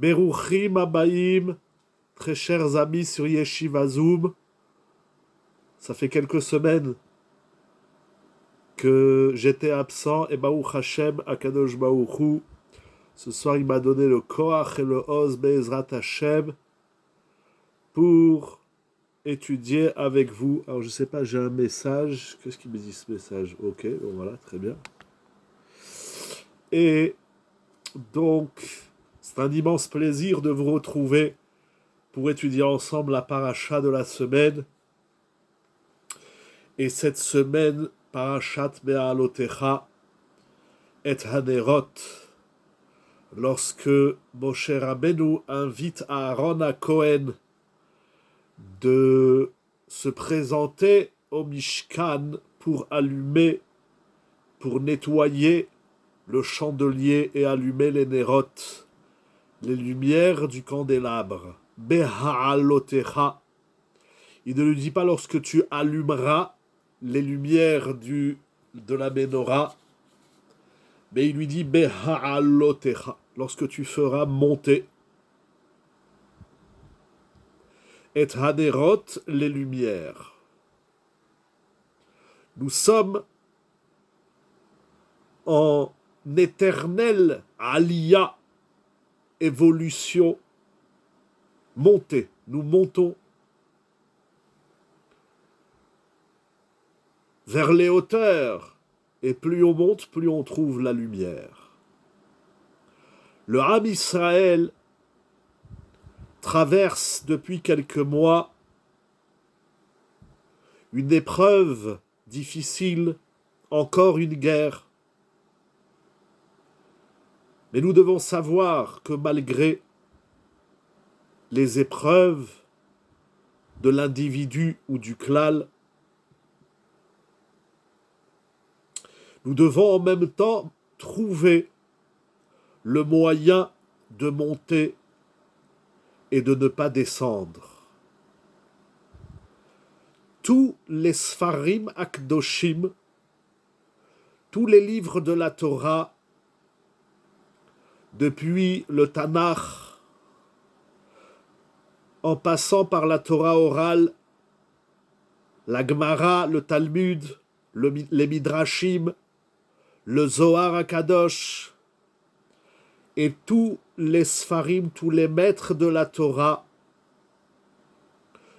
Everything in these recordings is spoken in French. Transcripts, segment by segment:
Beruchim Abaim, très chers amis sur Yeshiva Zoom. Ça fait quelques semaines que j'étais absent et Baruch Hashem, Akadosh Baruch Hu, ce soir il m'a donné le Koach et le Oz Be'ezrat Hashem pour étudier avec vous. Alors je sais pas, j'ai un message. Qu'est-ce qu'il me dit ce message? Ok, bon voilà, très bien. Et donc, c'est un immense plaisir de vous retrouver pour étudier ensemble la paracha de la semaine. Et cette semaine, parachat Be'alotecha et Hanerot, lorsque Moshe Rabbeinu invite Aaron à Cohen de se présenter au Mishkan pour allumer, pour nettoyer le chandelier et allumer les nérotes, les lumières du candélabre. Beha'alotecha. Il ne lui dit pas lorsque tu allumeras les lumières de la menorah, mais il lui dit Beha'alotecha, lorsque tu feras monter. Et hanerot, les lumières. Nous sommes en éternelle aliyah, évolution, montée. Nous montons vers les hauteurs, et plus on monte, plus on trouve la lumière. Le Ham Israël traverse depuis quelques mois une épreuve difficile, encore une guerre. Mais nous devons savoir que malgré les épreuves de l'individu ou du klal, nous devons en même temps trouver le moyen de monter et de ne pas descendre. Tous les Sfarim Akdoshim, tous les livres de la Torah, depuis le Tanakh, en passant par la Torah orale, la Gemara, le Talmud, les Midrashim, le Zohar HaKadosh, et tous les Sfarim, tous les maîtres de la Torah,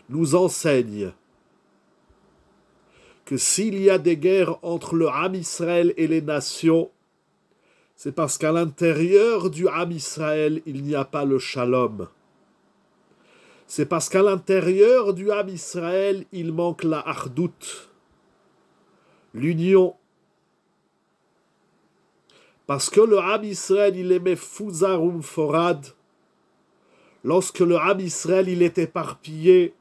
nous enseignent que s'il y a des guerres entre le Ham Israël et les nations, c'est parce qu'à l'intérieur du Ham Israël, il n'y a pas le shalom. C'est parce qu'à l'intérieur du Ham Israël, il manque la hardout, l'union. Parce que le Ham Israël, il aimait Fuzarum Forad. Lorsque le Ham Israël, il est éparpillé,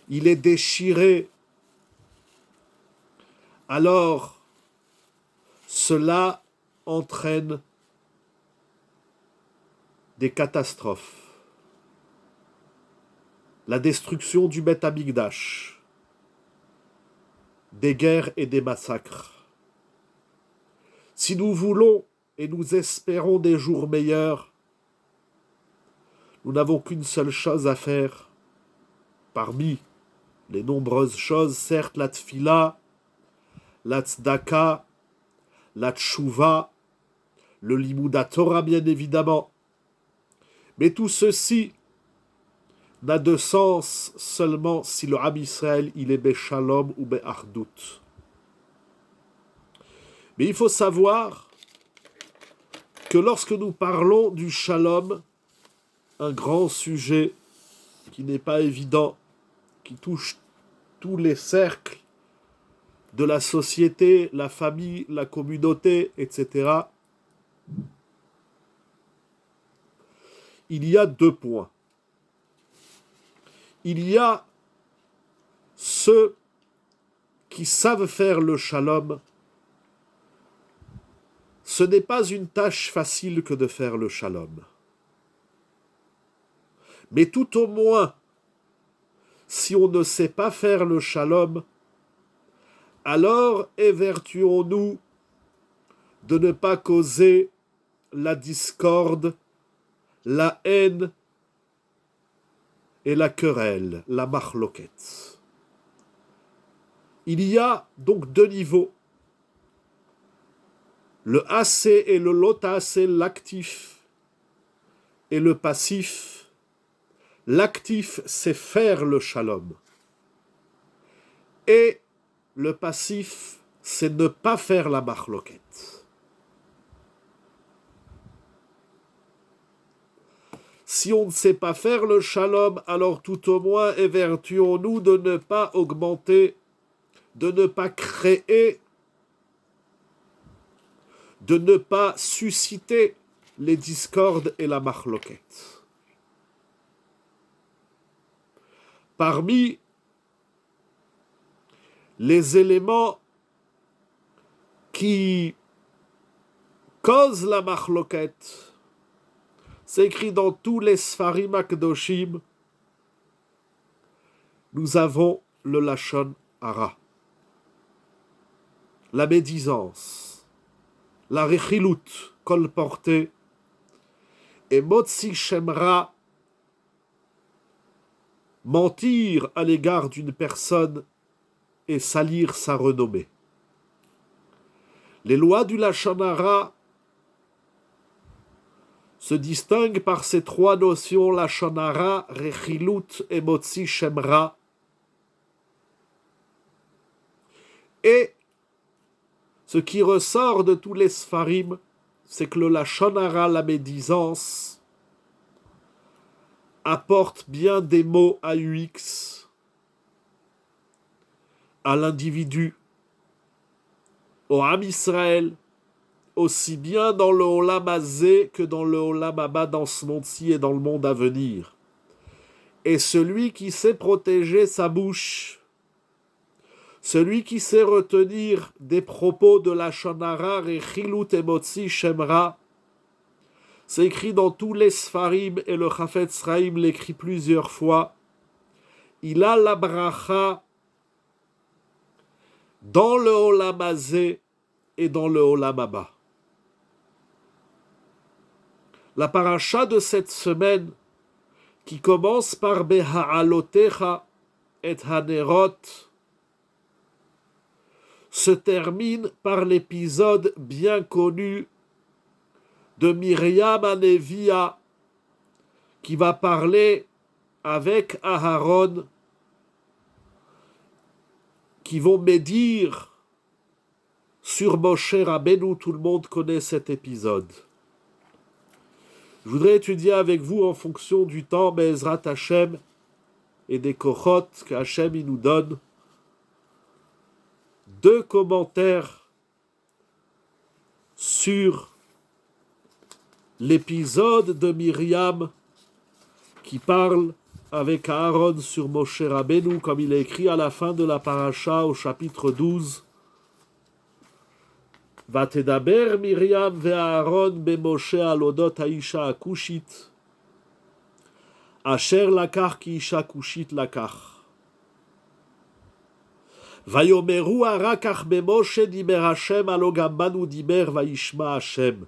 il est déchiré, alors cela entraîne des catastrophes. La destruction du Beth Amikdash, des guerres et des massacres. Si nous voulons et nous espérons des jours meilleurs, nous n'avons qu'une seule chose à faire, parmi les nombreuses choses, certes la tfila, la tzedaka, la tchouva, le limud Torah bien évidemment. Mais tout ceci n'a de sens seulement si le Ham Israël il est Beshalom ou Be'ardout. Mais il faut savoir que lorsque nous parlons du Shalom, un grand sujet qui n'est pas évident, qui touche tous les cercles de la société, la famille, la communauté, etc., il y a 2 points. Il y a ceux qui savent faire le shalom. Ce n'est pas une tâche facile que de faire le shalom. Mais tout au moins, si on ne sait pas faire le shalom, alors évertuons-nous de ne pas causer la discorde, la haine et la querelle, la marloquette. Il y a donc deux niveaux. Le AC et le lotac, l'actif et le passif. L'actif, c'est faire le shalom. Et le passif, c'est ne pas faire la marloquette. Si on ne sait pas faire le shalom, alors tout au moins évertuons-nous de ne pas augmenter, de ne pas créer, de ne pas susciter les discordes et la marloquette. Parmi les éléments qui causent la marloquette, c'est écrit dans tous les Sfarim Akdoshim, nous avons le Lachon Hara, la médisance, la rechilut, colportée, et Motzi Shemra, mentir à l'égard d'une personne et salir sa renommée. Les lois du Lachon Hara se distinguent par ces trois notions, Lachon Hara, rechilut et Motzi Shemra. Et ce qui ressort de tous les Sfarim, c'est que le Lachon Hara, la médisance, apporte bien des mots AUX à l'individu, au Am Israël, aussi bien dans le Olam Hazé que dans le Olam Haba, dans ce monde-ci et dans le monde à venir. Et celui qui sait protéger sa bouche, celui qui sait retenir des propos de Lachon Hara, Rechilut et Motzi Shemra, c'est écrit dans tous les Sfarim et le Chafetz Chaim l'écrit plusieurs fois. Il a la bracha dans le Olam Hazé et dans le Olam Haba. La paracha de cette semaine, qui commence par Beha'alotecha et Hanerot, se termine par l'épisode bien connu de Myriam Anevia, qui va parler avec Aharon, qui vont médire sur Moshe Rabbeinu. Tout le monde connaît cet épisode. Je voudrais étudier avec vous en fonction du temps, Be'ezrat Hashem, et des kochot que Hashem il nous donne, deux commentaires sur l'épisode de Myriam qui parle avec Aaron sur Moshe Rabbeinu, comme il est écrit à la fin de la paracha au chapitre 12. Vatedaber Myriam ve'Aaron beMoshe alodot haisha akushit, asher lakach ki isha kushit lakach. Vayomeru harakach beMoshe diber Hashem alo gam banu diber vayishma Hashem.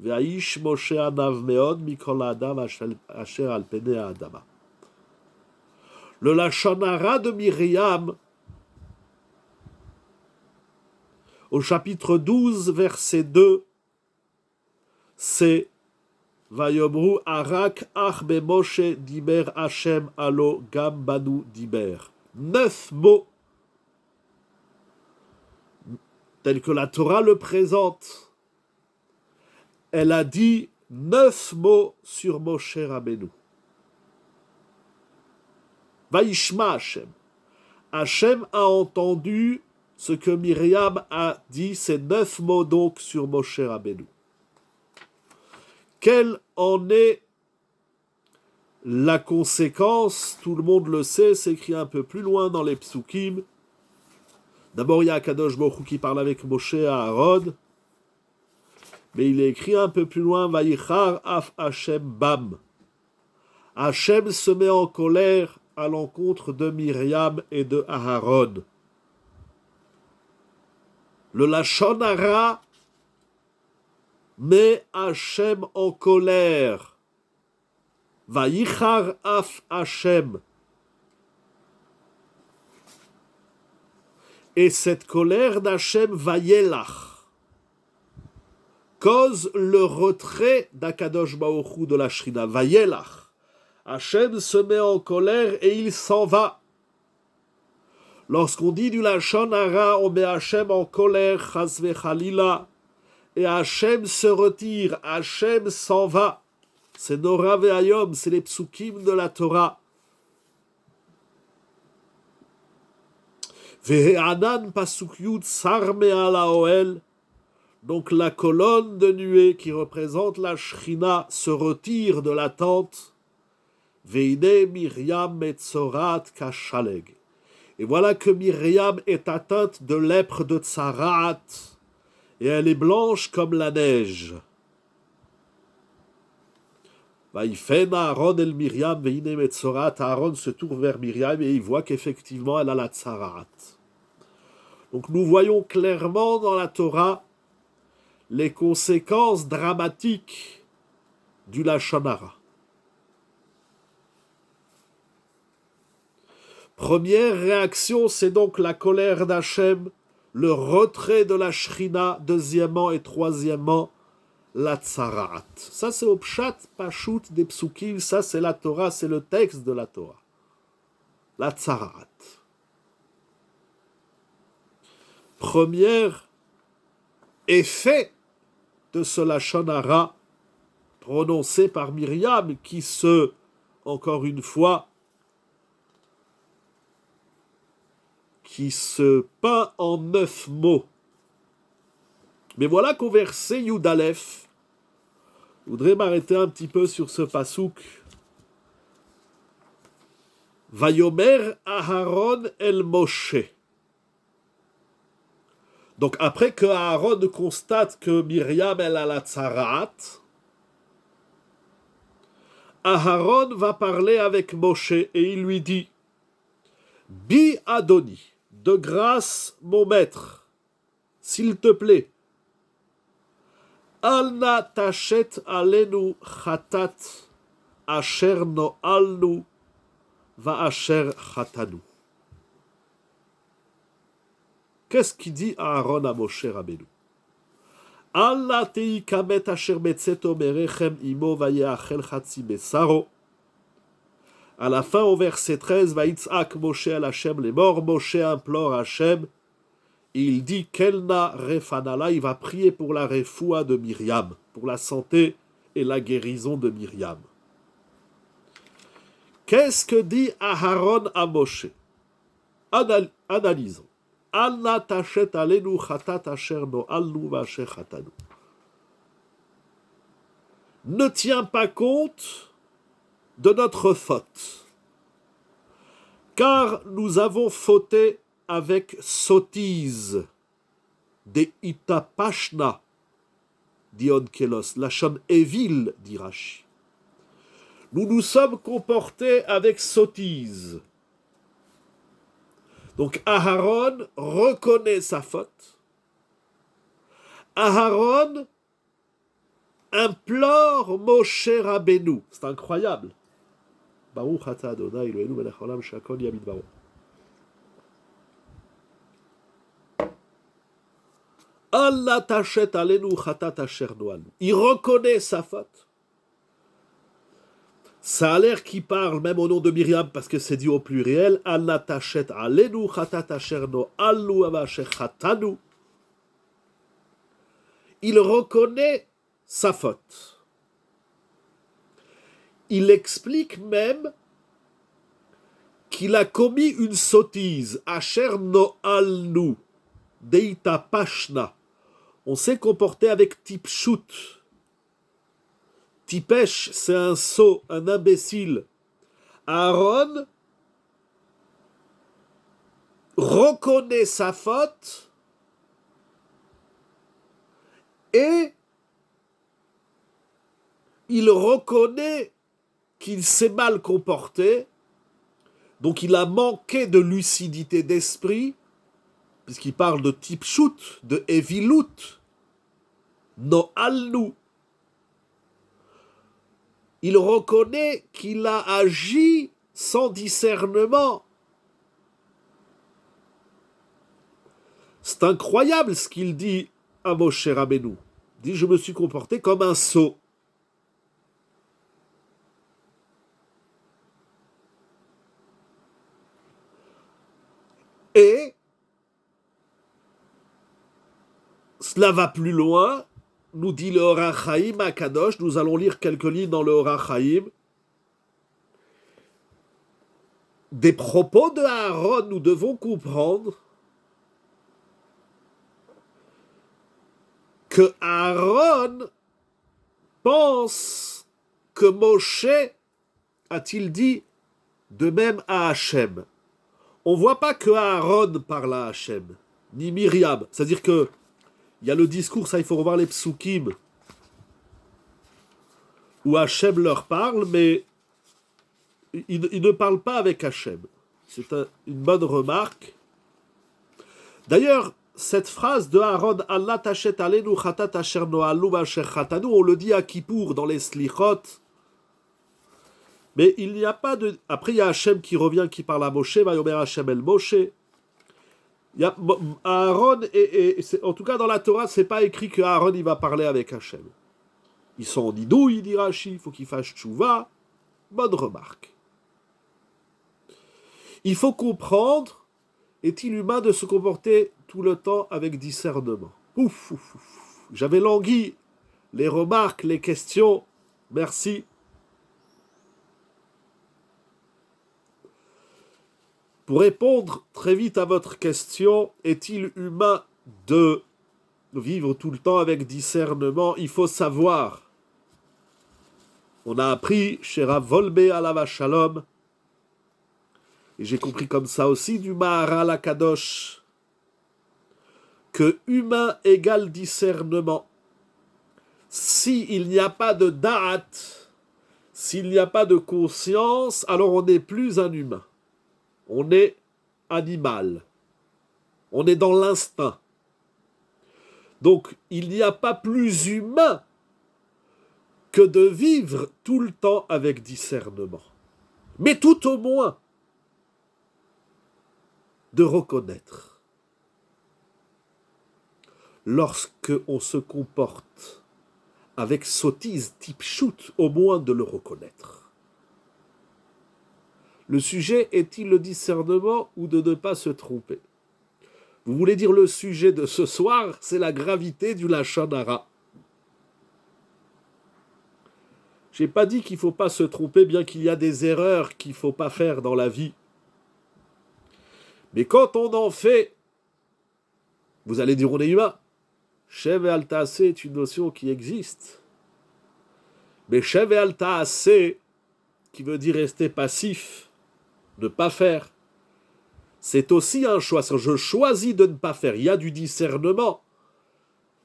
והאיש משה עניו מאוד מכל האדם אשר על פני האדמה. Le Lachon Hara de Myriam, au chapitre 12, verset 2, c'est Vayomru Arak Ach Bemoshe Diber Hashem Alo Gam Banu Diber. 9 mots, tels que la Torah le présente. Elle a dit 9 mots sur Moshe Rabbeinu. Vaishma Hashem. Hashem a entendu ce que Myriam a dit, ces 9 mots donc sur Moshe Rabbeinu. Quelle en est la conséquence? Tout le monde le sait, c'est écrit un peu plus loin dans les psukim. D'abord, il y a Kadosh Baruch Hu qui parle avec Moshe à Aaron. Mais il est écrit un peu plus loin, Vayichar af Hashem bam. Hashem se met en colère à l'encontre de Myriam et de Aharon. Le Lachon Hara met Hashem en colère. Vayichar af Hashem. Et cette colère d'Hachem Vayelach cause le retrait d'Akadosh Baruch Hu de la Shrina. Vayelach. Hachem se met en colère et il s'en va. Lorsqu'on dit du Lachon Hara, on met Hachem en colère, Chas v'Chalila, et Hachem se retire, Hachem s'en va. C'est Nora ve'Hayom, c'est les psukim de la Torah. Ve'anan pasuk yud sar me'al ha'oel. Donc la colonne de nuée qui représente la Shrina se retire de la tente. Ve'ine Miriam metzorat kashaleg. Et voilà que Myriam est atteinte de lèpre de Tsarat, et elle est blanche comme la neige. Vaïfen Aaron el Myriam veine metzorat. Aaron se tourne vers Myriam et il voit qu'effectivement elle a la Tsarat. Donc nous voyons clairement dans la Torah les conséquences dramatiques du Lachon Hara. Première réaction, c'est donc la colère d'Hachem, le retrait de la Shrina, deuxièmement et troisièmement, la Tsarat. Ça, c'est au Pshat, Pashut des Psukim, ça, c'est la Torah, c'est le texte de la Torah. La Tsarat. Premier effet de ce Lachon Hara prononcé par Myriam, qui encore une fois, qui se peint en 9 mots. Mais voilà qu'au verset Yud Aleph, je voudrais m'arrêter un petit peu sur ce pasouk. Vayomer Aharon el Moshe. Donc après que Aaron constate que Myriam elle a la Tsarat, Aharon va parler avec Moshe et il lui dit: Bi Adoni, de grâce, mon maître, s'il te plaît, Alna tachet alenu chatat, asher no alnu, va asher chatanu. Qu'est-ce qu'il dit Aaron à Moshe Rabbeinu? Allah tei kamet asher metzeto merechem imo vayeachel chatzi besaro. À la fin, au verset 13, Vaïtzak Moshe al Hashem les morts. Moshe implore Hashem. Il dit Kelna refanala, il va prier pour la refoua de Myriam, pour la santé et la guérison de Myriam. Qu'est-ce que dit Aharon à Moshe? Analysons. Alna tachet alenu chatat asher no alnu v'asher chatanu. Ne tiens pas compte de notre faute, car nous avons fauté avec sottise, des itapashna, dit Onkelos, lachon évil, dit Rashi. Nous nous sommes comportés avec sottise. Donc Aharon reconnaît sa faute. Aharon implore Moshe Rabbeinu. C'est incroyable. Baruch ata Adonai Eloheinu melech haolam she'akol nהיה bidbaro. Allah tachet alenu chatat asher no alnu. Il reconnaît sa faute. Ça a l'air qu'il parle même au nom de Myriam parce que c'est dit au pluriel. Allah tachet alenu chatat asher no alnu va asher chatanu. Il reconnaît sa faute. Il explique même qu'il a commis une sottise. Asher no alnu, deita pashna. On s'est comporté avec tipshut. Tipesh, c'est un sot, un imbécile. Aaron reconnaît sa faute et il reconnaît qu'il s'est mal comporté, donc il a manqué de lucidité d'esprit, puisqu'il parle de tipshut, de evilut, no alnu. il reconnaît qu'il a agi sans discernement. C'est incroyable ce qu'il dit à Moshe Rabbeinu. Il dit, je me suis comporté comme un sot. Et cela va plus loin, nous dit le Or HaChaim à Kadosh, nous allons lire quelques lignes dans le Or HaChaim. Des propos de Aaron, nous devons comprendre que Aaron pense que Moshe a-t-il dit de même à Hachem. On ne voit pas que Aaron parle à Hachem, ni Myriam. C'est-à-dire que il y a le discours, ça il faut revoir les psukim, où Hachem leur parle, mais il ne parle pas avec Hachem. C'est une bonne remarque. D'ailleurs, cette phrase de Aaron, Allah tachet alenu chatat asher noalu asher chatanu, on le dit à Kippour dans les slichot. Mais il n'y a pas de. Après, il y a Hachem qui revient, qui parle à Moshe, Vayomer Hachem el Moshe. Il y a Aaron, en tout cas dans la Torah, c'est pas écrit que Aaron il va parler avec Hachem. Ils sont en idouille, dit Rashi, il faut qu'ils fassent tchouva. Bonne remarque. Il faut comprendre, est-il humain de se comporter tout le temps avec discernement? Ouf. J'avais langui les remarques, les questions. Merci. Pour répondre très vite à votre question, est-il humain de vivre tout le temps avec discernement? Il faut savoir. On a appris chez Rav Volbe Alav Shalom, et j'ai compris comme ça aussi du Maharal HaKadosh, que humain égale discernement. S'il n'y a pas de da'at, s'il n'y a pas de conscience, alors on n'est plus un humain. On est animal. On est dans l'instinct. Donc, il n'y a pas plus humain que de vivre tout le temps avec discernement. Mais tout au moins, de reconnaître. Lorsque on se comporte avec sottise type shoot, au moins de le reconnaître. Le sujet est-il le discernement ou de ne pas se tromper? Vous voulez dire le sujet de ce soir, c'est la gravité du Lachon Hara. Je n'ai pas dit qu'il ne faut pas se tromper, bien qu'il y a des erreurs qu'il ne faut pas faire dans la vie. Mais quand on en fait, vous allez dire on est humain. Shev et Altaase est une notion qui existe. Mais Shev et Altaase, qui veut dire rester passif, ne pas faire, c'est aussi un choix. Je choisis de ne pas faire. Il y a du discernement.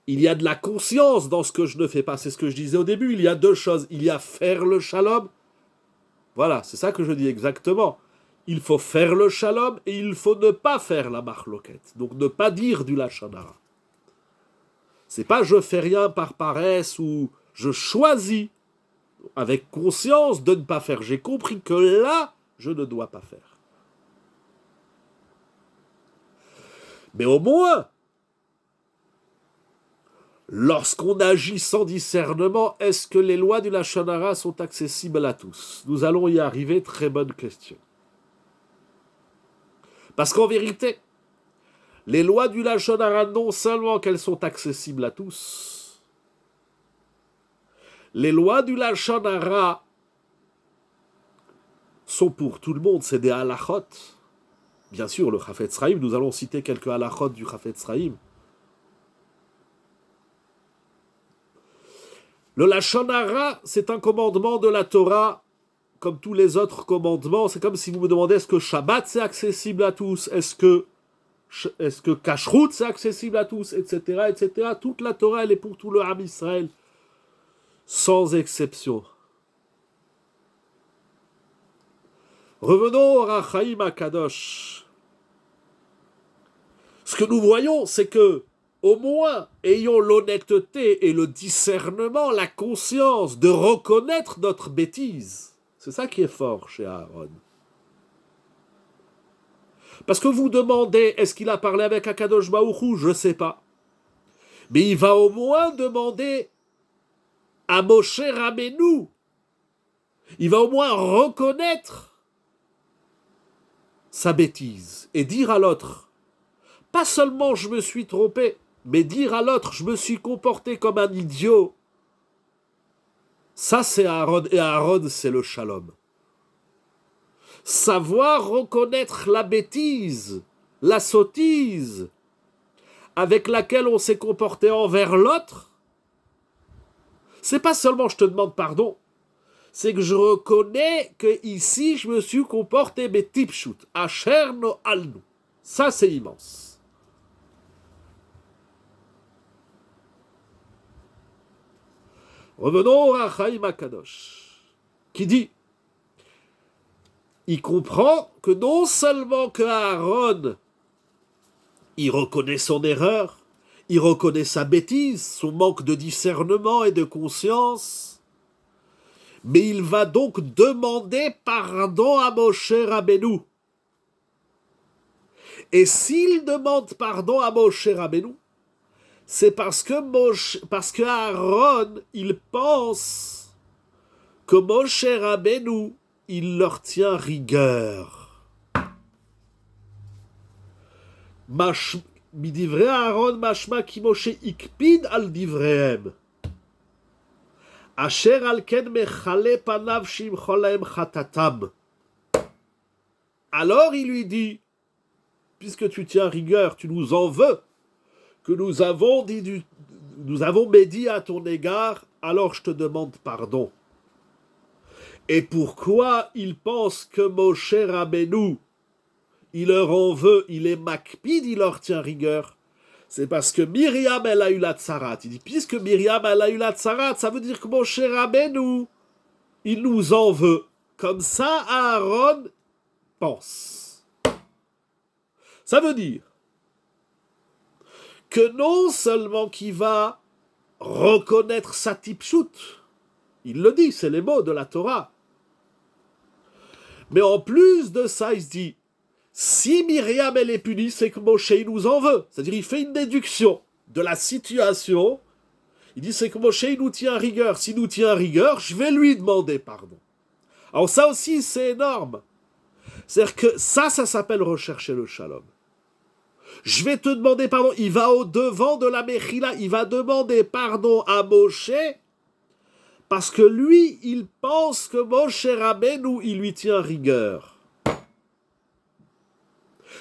Il y a de la conscience dans ce que je ne fais pas. C'est ce que je disais au début. Il y a deux choses. Il y a faire le shalom. Voilà, c'est ça que je dis exactement. Il faut faire le shalom et il faut ne pas faire la marloquette. Donc ne pas dire du lachon hara. C'est pas je fais rien par paresse ou je choisis avec conscience de ne pas faire. J'ai compris que là, je ne dois pas faire. Mais au moins, lorsqu'on agit sans discernement, est-ce que les lois du Lachon Hara sont accessibles à tous? Nous allons y arriver, très bonne question. Parce qu'en vérité, les lois du Lachon Hara, non seulement qu'elles sont accessibles à tous, les lois du Lachon Hara sont pour tout le monde, c'est des halachot. Bien sûr, le Chafetz Chaim, nous allons citer quelques halachot du Chafetz Chaim. Le Lachon Hara, c'est un commandement de la Torah, comme tous les autres commandements. C'est comme si vous me demandez, est-ce que Shabbat c'est accessible à tous? Est-ce que Kashrut c'est accessible à tous? Etc., etc. Toute la Torah, elle est pour tout le Ham Israël, sans exception. Revenons au Or HaChaim HaKadosh. Ce que nous voyons, c'est que au moins ayons l'honnêteté et le discernement, la conscience de reconnaître notre bêtise. C'est ça qui est fort chez Aaron. Parce que vous demandez, est-ce qu'il a parlé avec Akadosh Baruch Hu? Je ne sais pas. Mais il va au moins demander à Moshe Rabbeinu. Il va au moins reconnaître sa bêtise et dire à l'autre, pas seulement je me suis trompé, mais dire à l'autre, je me suis comporté comme un idiot. Ça, c'est Aaron, et Aaron, c'est le shalom. Savoir reconnaître la bêtise, la sottise avec laquelle on s'est comporté envers l'autre, c'est pas seulement je te demande pardon, c'est que je reconnais que ici je me suis comporté betipshut, asher no alnu. Ça, c'est immense. Revenons au Rachaim Akadosh, qui dit, il comprend que non seulement que Aaron, il reconnaît son erreur, il reconnaît sa bêtise, son manque de discernement et de conscience, mais il va donc demander pardon à Moshe Rabbeinu. Et s'il demande pardon à Moshe Rabbeinu, c'est parce que Aaron, il pense que Moshe Rabbeinu, il leur tient rigueur. Midivre Aaron mashma ki Moshe ikpid al divrehem. Asher al ken mechale panav shimchol lahem chatatam. Alors il lui dit, puisque tu tiens rigueur, tu nous en veux, que nous avons médit à ton égard, alors je te demande pardon. Et pourquoi il pense que Moshe Rabbeinu, il leur en veut, il est makpid, il leur tient rigueur? C'est parce que Myriam, elle a eu la tsarat. Il dit, puisque Myriam, elle a eu la tsarat, ça veut dire que Moshe Rabbeinu, il nous en veut. Comme ça, Aaron pense. Ça veut dire que non seulement qu'il va reconnaître sa tipshut, il le dit, c'est les mots de la Torah, mais en plus de ça, il se dit, si Myriam elle est punie, c'est que Moshe il nous en veut. C'est-à-dire il fait une déduction de la situation, il dit c'est que Moshe il nous tient rigueur, s'il nous tient rigueur, je vais lui demander pardon. Alors ça aussi c'est énorme, c'est-à-dire que ça s'appelle rechercher le shalom. Je vais te demander pardon. Il va au-devant de la Mechila. Il va demander pardon à Moshe parce que lui, il pense que Moshe Rabbeinu, il lui tient rigueur.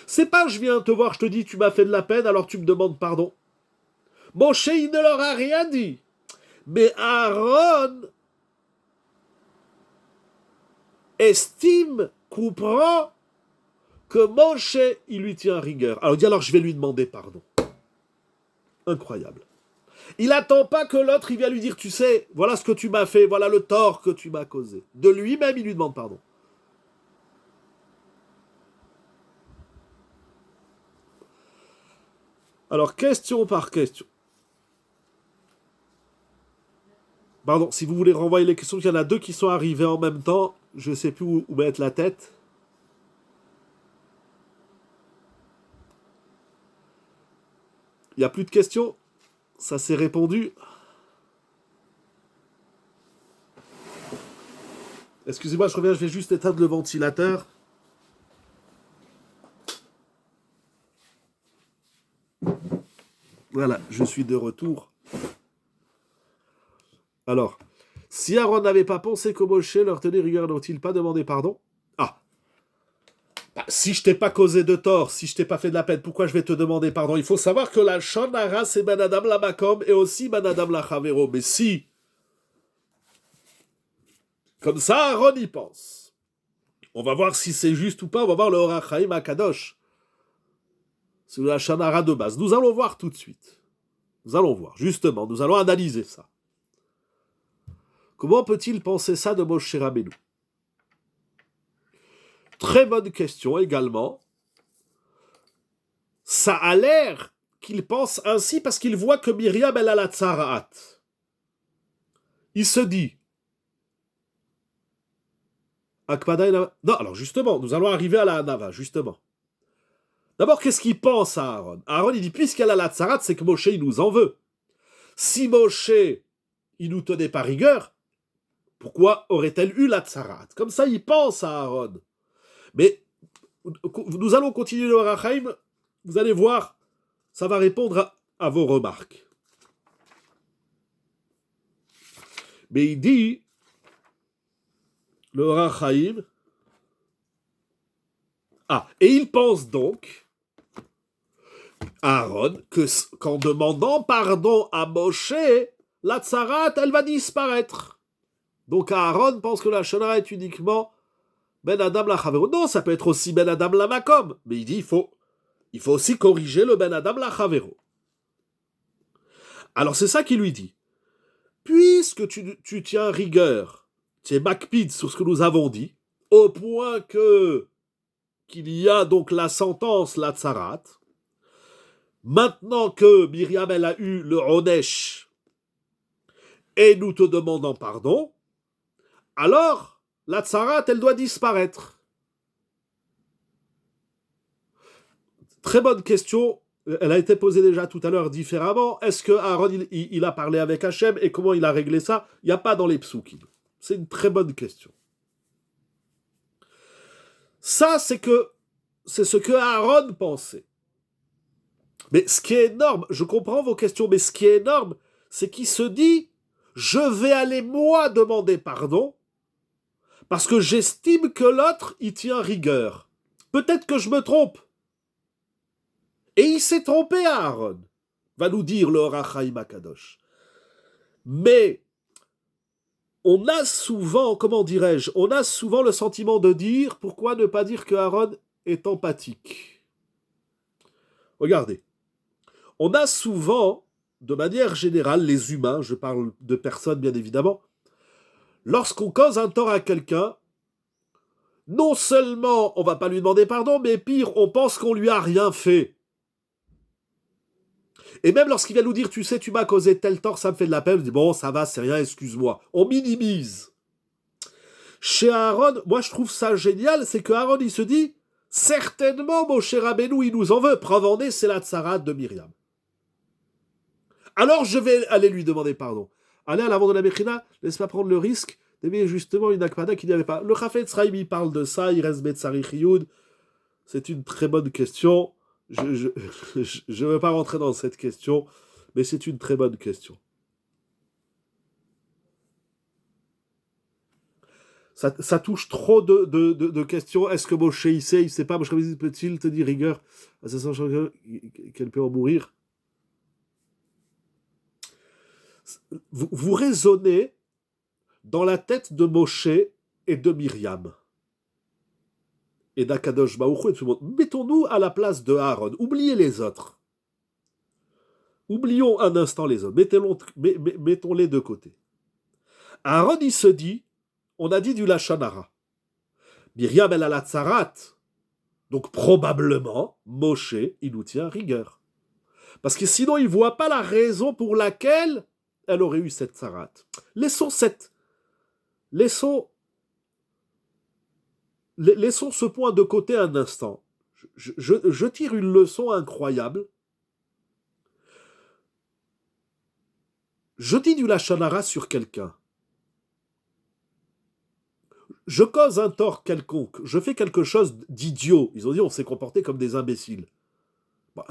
C'est pas je viens te voir, je te dis tu m'as fait de la peine, alors tu me demandes pardon. Moshe, il ne leur a rien dit. Mais Aaron estime, comprend que Moshe, il lui tient rigueur. Alors il dit, alors je vais lui demander pardon. Incroyable. Il n'attend pas que l'autre, il vient lui dire, tu sais, voilà ce que tu m'as fait, voilà le tort que tu m'as causé. De lui-même, il lui demande pardon. Alors, question par question. Pardon, si vous voulez renvoyer les questions, il y en a deux qui sont arrivées en même temps. Je ne sais plus où mettre la tête. Il n'y a plus de questions? Ça s'est répondu. Excusez-moi, je reviens, je vais juste éteindre le ventilateur. Voilà, je suis de retour. Alors, si Aaron n'avait pas pensé que Moshe leur tenait rigueur, n'ont-ils pas demandé pardon? Si je t'ai pas causé de tort, si je t'ai pas fait de la peine, pourquoi je vais te demander pardon? Il faut savoir que la Shonara, c'est Ben Adam la Makom et aussi Ben Adam la Chavero. Mais si, comme ça, Aaron y pense. On va voir si c'est juste ou pas, on va voir le Horachaim Akadosh. C'est la Shonara de base. Nous allons voir tout de suite. Nous allons voir, justement, nous allons analyser ça. Comment peut-il penser ça de Moshe Rabbeinu? Très bonne question également. Ça a l'air qu'il pense ainsi parce qu'il voit que Myriam, elle a la tsaraat. Il se dit, non, alors justement, nous allons arriver à la Hanava, justement. D'abord, qu'est-ce qu'il pense à Aaron? Aaron, il dit, puisqu'elle a la tsarat, c'est que Moshe, il nous en veut. Si Moshe, il nous tenait par rigueur, pourquoi aurait-elle eu la tsarat? Comme ça, il pense à Aaron. Mais nous allons continuer le Ohr HaChaim, vous allez voir, ça va répondre à vos remarques. Mais il dit, le Ohr HaChaim, et il pense donc, Aaron, qu'en demandant pardon à Moshe, la tsarat, elle va disparaître. Donc Aaron pense que la shonara est uniquement Ben Adam la Chavero. Non, ça peut être aussi Ben Adam la Makom. Mais il dit, il faut aussi corriger le Ben Adam la Chavero. Alors c'est ça qu'il lui dit. Puisque tu tiens rigueur, tu es makpid sur ce que nous avons dit, au point qu'il y a donc la sentence, la tsarat, maintenant que Myriam elle a eu le Onesh et nous te demandons pardon, alors la tsarat elle doit disparaître. Très bonne question. Elle a été posée déjà tout à l'heure différemment. Est-ce que Aaron il a parlé avec Hachem et comment il a réglé ça? Il n'y a pas dans les psukim. C'est une très bonne question. Ça, c'est ce que Aaron pensait. Mais ce qui est énorme, je comprends vos questions, mais ce qui est énorme, c'est qu'il se dit, je vais aller moi demander pardon, parce que j'estime que l'autre, il tient rigueur. Peut-être que je me trompe. Et il s'est trompé, Aaron, va nous dire le Ohr HaChaim HaKadosh. Mais on a souvent, on a souvent le sentiment de dire, pourquoi ne pas dire que Aaron est empathique? Regardez. On a souvent, de manière générale, les humains, je parle de personnes bien évidemment, lorsqu'on cause un tort à quelqu'un, non seulement on ne va pas lui demander pardon, mais pire, on pense qu'on lui a rien fait. Et même lorsqu'il vient nous dire, tu sais, tu m'as causé tel tort, ça me fait de la peine, on dit, bon, ça va, c'est rien, excuse-moi. On minimise. Chez Aaron, moi je trouve ça génial, c'est que Aaron, il se dit, certainement, mon cher Rabbeinu, il nous en veut. Preuve en est, c'est la tsarat de Myriam. Alors je vais aller lui demander pardon. Aller à l'avant de la Mechina, laisse-moi prendre le risque d'aimer justement une akpada qu'il n'y avait pas. Le Chafetz Chaim, il parle de ça, il reste Betzari Chiyud. C'est une très bonne question. Je ne veux pas rentrer dans cette question, mais c'est une très bonne question. Ça touche trop de questions. Est-ce que Moshe il sait pas, Moshe peut-il te dire rigueur à ce sens qu'elle peut en mourir? Vous raisonnez dans la tête de Moshe et de Myriam et d'Akadosh Baruch Hu et tout le monde. Mettons-nous à la place de Aaron. Oubliez les autres. Oublions un instant les autres. Mettons-les de côté. Aaron, il se dit, on a dit du Lashon Hara. Myriam, elle a la tsarat. Donc probablement, Moshe, il nous tient rigueur. Parce que sinon, il ne voit pas la raison pour laquelle elle aurait eu cette tsarat. Laissons ce point de côté un instant. Je tire une leçon incroyable. Je dis du Lashon Hara sur quelqu'un. Je cause un tort quelconque. Je fais quelque chose d'idiot. Ils ont dit on s'est comporté comme des imbéciles. Bon,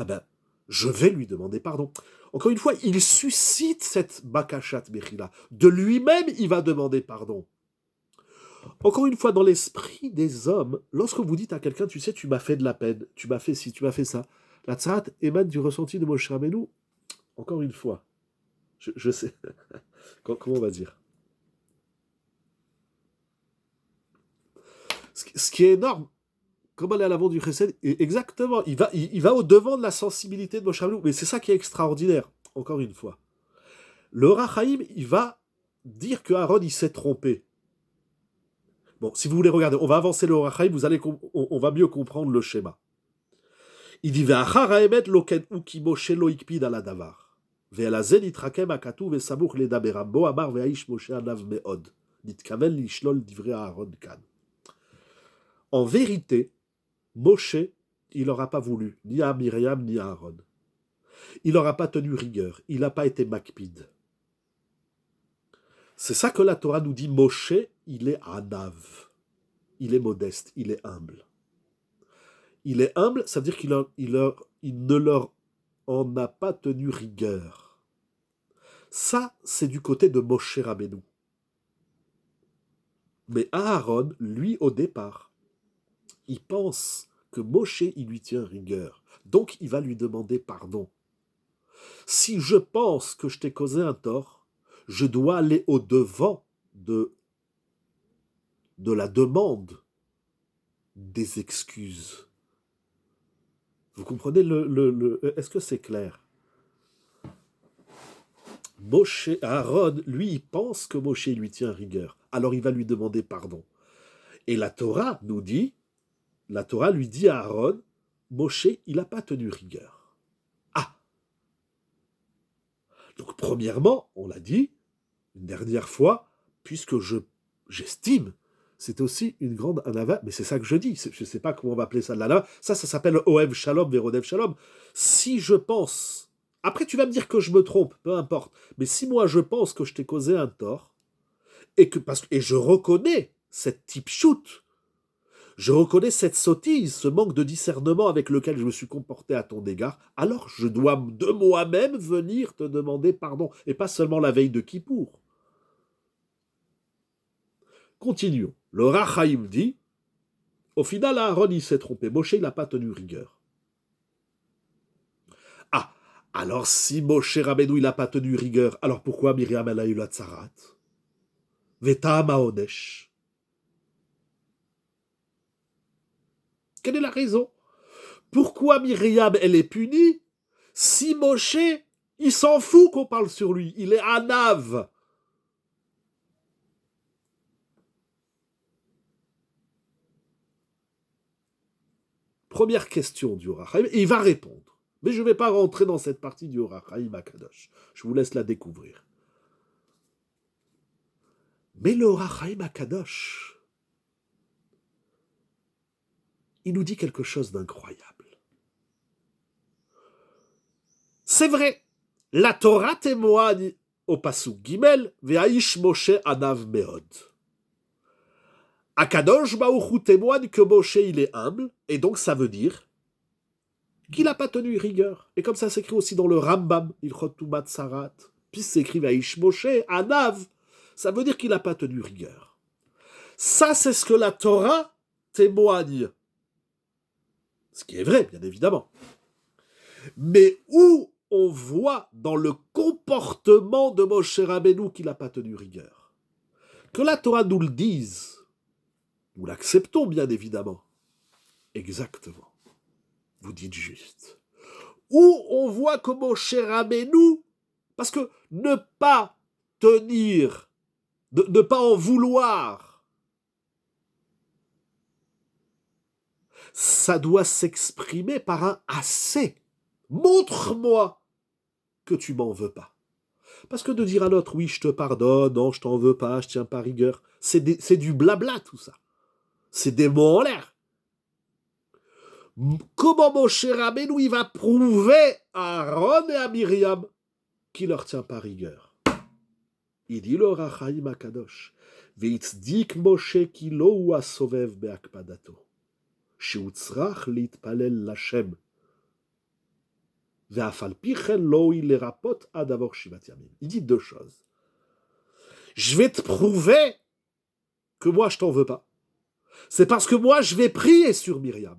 je vais lui demander pardon. Encore une fois, il suscite cette bakashat mechila. De lui-même, il va demander pardon. Encore une fois, dans l'esprit des hommes, lorsque vous dites à quelqu'un, tu sais, tu m'as fait de la peine, tu m'as fait ci, tu m'as fait ça, la tsarat émane du ressenti de Moshe Rabbeinu. Encore une fois, je sais. Comment on va dire? Ce qui est énorme, comme aller à l'avant du chesed, exactement, il va au-devant de la sensibilité de Moshe Rabbeinu. Mais c'est ça qui est extraordinaire, encore une fois. Le Ohr HaChaim, il va dire que Aaron, il s'est trompé. Bon, si vous voulez regarder, on va avancer le Ohr HaChaim, on va mieux comprendre le schéma. Il dit Ve'achar ha'emet lo ken hu ki Moshe lo ikpid ala davar. Ve'elazen itrakem hakatuv ve'samuch ledaberam bo amar ve'aish Moshe anav me'od. Nitkaven lishlol divrei Aaron kan. En vérité, Moshe, il n'aura pas voulu, ni à Myriam, ni à Aaron. Il n'aura pas tenu rigueur, il n'a pas été makpid. C'est ça que la Torah nous dit, Moshe, il est anav. Il est modeste, il est humble. Il est humble, ça veut dire qu'il ne leur en a pas tenu rigueur. Ça, c'est du côté de Moshe Rabbeinu. Mais Aaron, lui, au départ, il pense que Moshe, il lui tient rigueur. Donc, il va lui demander pardon. Si je pense que je t'ai causé un tort, je dois aller au-devant de la demande des excuses. Vous comprenez est-ce que c'est clair? Moshe, Aaron, lui, il pense que Moshe lui tient rigueur. Alors, il va lui demander pardon. Et la Torah nous dit, la Torah lui dit à Aaron, Moshe, il n'a pas tenu rigueur. Ah! Donc, premièrement, on l'a dit, une dernière fois, puisque j'estime, c'est aussi une grande anava, mais c'est ça que je dis, je ne sais pas comment on va appeler ça de l'anava, ça s'appelle Oev Shalom, Verodev Shalom. Si je pense, après tu vas me dire que je me trompe, peu importe, mais si moi je pense que je t'ai causé un tort, et je reconnais cette type shoot, je reconnais cette sottise, ce manque de discernement avec lequel je me suis comporté à ton égard, alors je dois de moi-même venir te demander pardon, et pas seulement la veille de Kippour. Continuons. Le Rachaïm dit, au final, Aaron, il s'est trompé. Moshe, il n'a pas tenu rigueur. Ah, alors si Moshe Rabbeinu, il n'a pas tenu rigueur, alors pourquoi Myriam, elle a eu la tsarat? Veta Maodesh. Quelle est la raison? Pourquoi Myriam, elle est punie si Moshe, il s'en fout qu'on parle sur lui? Il est anav. Première question du Or HaChaim, et il va répondre. Mais je ne vais pas rentrer dans cette partie du Or HaChaim à Kadosh. Je vous laisse la découvrir. Mais le Or HaChaim à Kadosh, il nous dit quelque chose d'incroyable. C'est vrai, la Torah témoigne au Pasuk Gimel, Ve'aish Moshe anav meod. Akadosh Baruch Hu témoigne que Moshe il est humble, et donc ça veut dire qu'il n'a pas tenu rigueur. Et comme ça s'écrit aussi dans le Rambam, Ilchot Tumat Sarat, puis s'écrit Vaish Moshe Anav, ça veut dire qu'il n'a pas tenu rigueur. Ça, c'est ce que la Torah témoigne. Ce qui est vrai, bien évidemment. Mais où on voit dans le comportement de Moshe Rabbeinu qu'il n'a pas tenu rigueur. Que la Torah nous le dise, nous l'acceptons bien évidemment. Exactement. Vous dites juste. Où on voit que Moshe Rabbeinu, parce que ne pas tenir, ne pas en vouloir, ça doit s'exprimer par un assez. Montre-moi que tu m'en veux pas. Parce que de dire à l'autre, oui, je te pardonne, non, je t'en veux pas, je tiens pas rigueur, c'est du blabla tout ça. C'est des mots en l'air. Comment Moshe Rabbeinu, il va prouver à Aaron et à Myriam qu'il leur tient pas rigueur? Il dit le Rachaim Akadosh, Veitzdik Moshe ki lo hu asovev beakpadato, shehu tzrach litpalel l'Hashem, ve'afal pichen lo hi lerapot ad avor shivat yamim. Il dit deux choses. Je vais te prouver que moi je t'en veux pas. C'est parce que moi je vais prier sur Myriam.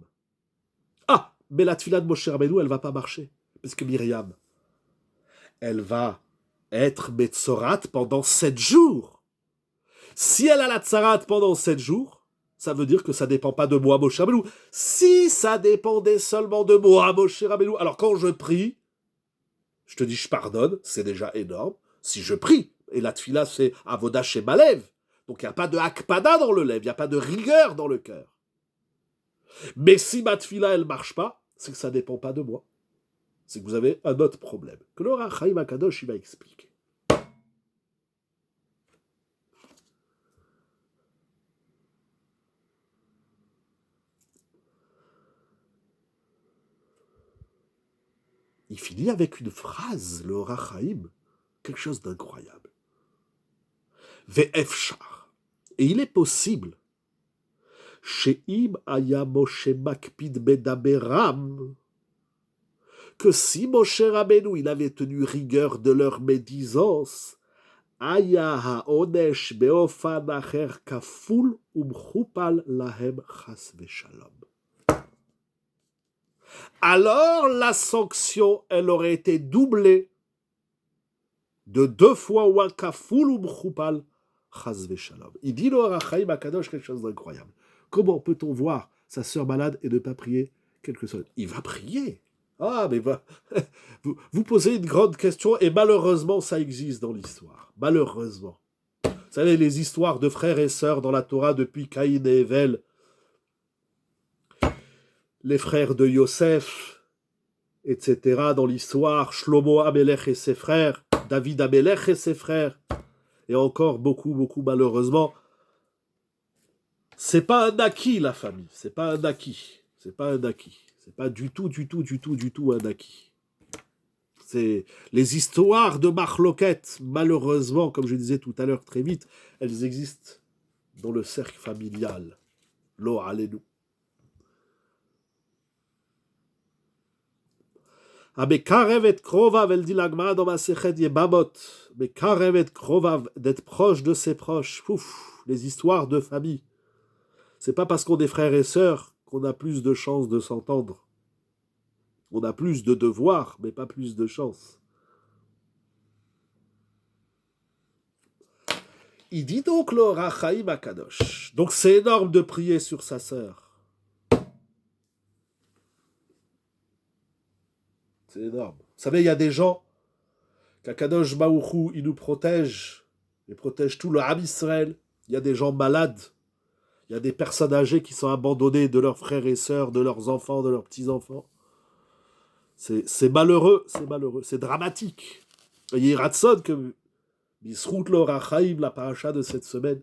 Ah, mais la tefila de Moshe Rabbeinu, elle va pas marcher. Parce que Myriam, elle va être Metzorat pendant 7 jours. Si elle a la Tsarat pendant 7 jours, ça veut dire que ça dépend pas de moi, Moshe Rabbeinu. Si ça dépendait seulement de moi, Moshe Rabbeinu, alors quand je prie, je te dis je pardonne, c'est déjà énorme. Si je prie, et la tefila c'est Avoda Shema Lev, donc il n'y a pas de Hakpada dans le lèvre, il n'y a pas de rigueur dans le cœur. Mais si ma tefila elle marche pas, c'est que ça ne dépend pas de moi. C'est que vous avez un autre problème, que le Ohr HaChaim HaKadosh, il va expliquer. Il finit avec une phrase, le Ohr HaChaim, quelque chose d'incroyable. Ve'efshar. Et il est possible, she'im aya Moshe makpid bedaberam, que si Moshe Rabbeinu, il avait tenu rigueur de leur médisance, aya ha'onesh be'ofan acher kaful umchupal lahem chas v'shalom. Alors la sanction, elle aurait été doublée de 2 fois ou un kaful umchupal chas v'shalom. Il dit le Ohr HaChaim HaKadosh quelque chose d'incroyable. Comment peut-on voir sa sœur malade et ne pas prier quelque chose? Il va prier. Ah, mais vous posez une grande question et malheureusement, ça existe dans l'histoire. Malheureusement. Vous savez, les histoires de frères et sœurs dans la Torah depuis Caïn et Ével, les frères de Yosef, etc. dans l'histoire, Shlomo Amelech et ses frères, David Amelech et ses frères, et encore beaucoup, malheureusement. C'est pas un acquis, la famille. C'est pas un acquis. C'est pas un acquis. C'est pas du tout un acquis. C'est les histoires de Machloket, malheureusement, comme je disais tout à l'heure très vite, elles existent dans le cercle familial. Lo alenu. Bekarev et krovav, elle dit l'Agmara dans Masechet Yebamot. Bekarev et krovav, d'être proche de ses proches. Ouf, les histoires de famille. C'est pas parce qu'on est frères et sœurs qu'on a plus de chances de s'entendre. On a plus de devoirs, mais pas plus de chances. Il dit donc le Ohr HaChaim HaKadosh. Donc c'est énorme de prier sur sa sœur. C'est énorme. Vous savez, il y a des gens qu'Akadosh Baruch Hu, il nous protège, il protège tout le Ham Israël. Il y a des gens malades. Il y a des personnes âgées qui sont abandonnées de leurs frères et sœurs, de leurs enfants, de leurs petits-enfants. C'est malheureux, c'est dramatique. Il y a Ratson que Bisrout le Ohr HaChaim, la paracha de cette semaine.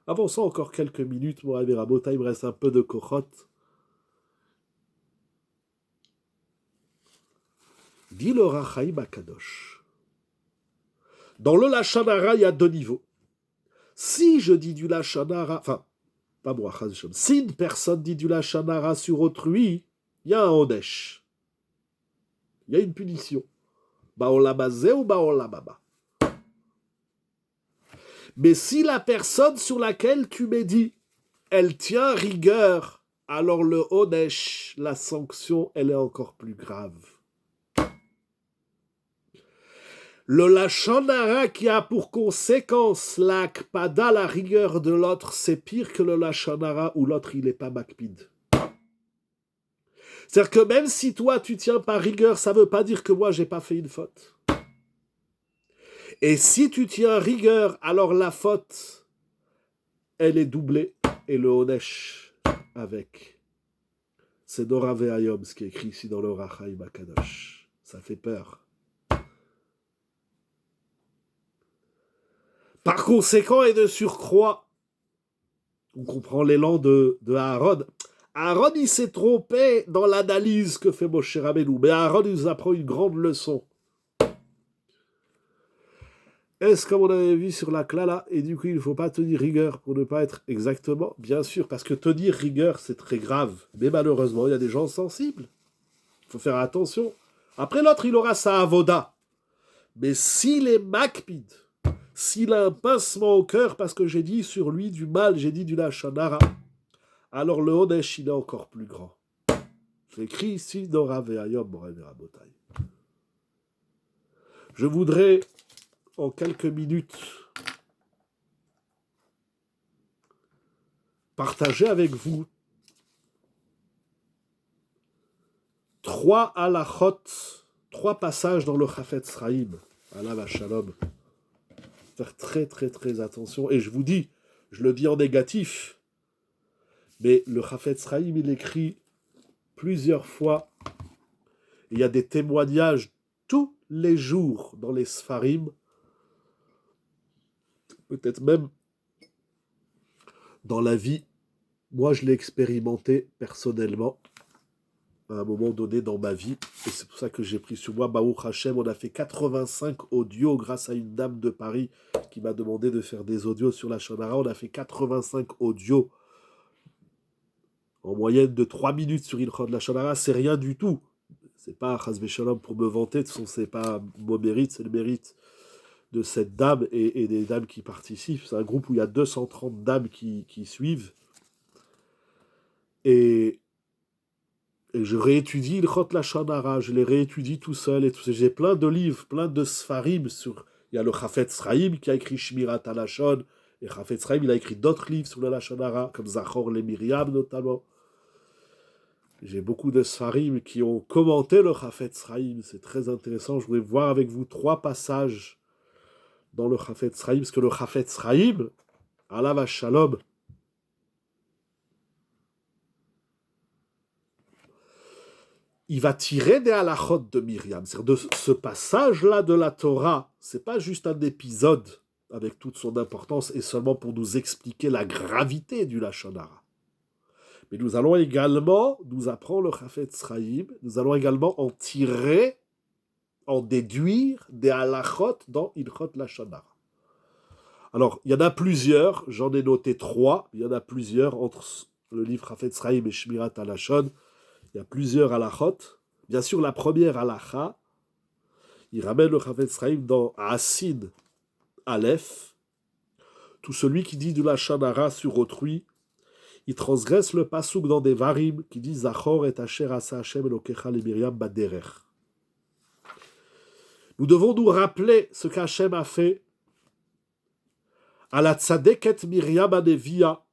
Avançons encore quelques minutes, mon ami Rabota, il me reste un peu de kochot. Dit le Ohr HaChaim HaKadosh. Dans le Lashon Hara, il y a 2 niveaux. Si je dis du Lashon Hara, enfin, pas moi, si une personne dit du Lashon Hara sur autrui, il y a un Odesh. Il y a une punition. Ba'olam hazeh ou ba'olam haba. Mais si la personne sur laquelle tu médis, elle tient rigueur, alors le Odesh, la sanction, elle est encore plus grave. Le Lashon Hara qui a pour conséquence l'akpada, la rigueur de l'autre, c'est pire que le Lashon Hara où l'autre il n'est pas makpid. C'est-à-dire que même si toi tu tiens pas rigueur, ça ne veut pas dire que moi j'ai pas fait une faute. Et si tu tiens rigueur, alors la faute, elle est doublée et le Onesh avec. C'est Dora Ve'ayom, ce qui est écrit ici dans le Ohr HaChaim HaKadosh. Ça fait peur. Par conséquent et de surcroît, on comprend l'élan de Aaron. Aaron, il s'est trompé dans l'analyse que fait Moshe Rabbeinu, mais Aaron nous apprend une grande leçon. Est-ce comme on avait vu sur la klala, et du coup il ne faut pas tenir rigueur pour ne pas être exactement, bien sûr, parce que tenir rigueur c'est très grave, mais malheureusement il y a des gens sensibles. Il faut faire attention. Après l'autre il aura sa avoda, mais s'il est makpid, s'il a un pincement au cœur parce que j'ai dit sur lui du mal, j'ai dit du Lashon Hara, alors le Odesh, il est encore plus grand. C'est écrit ici dans Rav Ve'ayom, Morav Rabotai. Je voudrais, en quelques minutes, partager avec vous 3 halachot, 3 passages dans le Chafetz Chaim, Alav Shalom. Faire très très très attention. Et je vous dis, je le dis en négatif, mais le Chafetz Chaim, il écrit plusieurs fois Et il y a des témoignages tous les jours dans les Sfarim, peut-être même dans la vie. Moi, je l'ai expérimenté personnellement à un moment donné dans ma vie. Et c'est pour ça que j'ai pris sur moi, Baruch Hashem, on a fait 85 audios grâce à une dame de Paris qui m'a demandé de faire des audios sur la Shonara. On a fait 85 audios en moyenne de 3 minutes sur Ilchot la Shonara. C'est rien du tout. C'est pas Chas Veshalom pour me vanter, de toute façon, c'est pas mon mérite, c'est le mérite de cette dame et des dames qui participent. C'est un groupe où il y a 230 dames qui suivent. Et je réétudie Ilchot la Shonara, je les réétudie tout seul. J'ai plein de livres, plein de Sfarim sur... Il y a le Chafetz Chaim qui a écrit Shmirat HaLashon, et Chafetz Chaim, il a écrit d'autres livres sur la Lashon Hara, comme Zachor le Miriam notamment. J'ai beaucoup de Sfarim qui ont commenté le Chafetz Chaim, c'est très intéressant. Je voulais voir avec vous 3 passages dans le Chafetz Chaim, parce que le Chafetz Chaim, Alav Shalom, il va tirer des halachot de Myriam. C'est-à-dire de ce passage-là de la Torah, c'est pas juste un épisode avec toute son importance et seulement pour nous expliquer la gravité du Lashon Hara. Mais nous allons également, nous apprend le Chafetz Chaim, nous allons également en tirer, en déduire des halachot dans Ilchot Lashon Hara. Alors, il y en a plusieurs, j'en ai noté 3, il y en a plusieurs entre le livre Chafetz Chaim et Shmirat HaLashon. Il y a plusieurs halachot. Bien sûr, la première halacha, il ramène le Chafetz Chaim dans Asin Aleph. Tout celui qui dit du Lashon Hara sur autrui, il transgresse le pasouk dans des varim qui dit Zachor et Asher asa Hashem Elokecha le Miriam baderer. Nous devons nous rappeler ce qu'Hachem a fait à la tzadeket Miriam Anevia.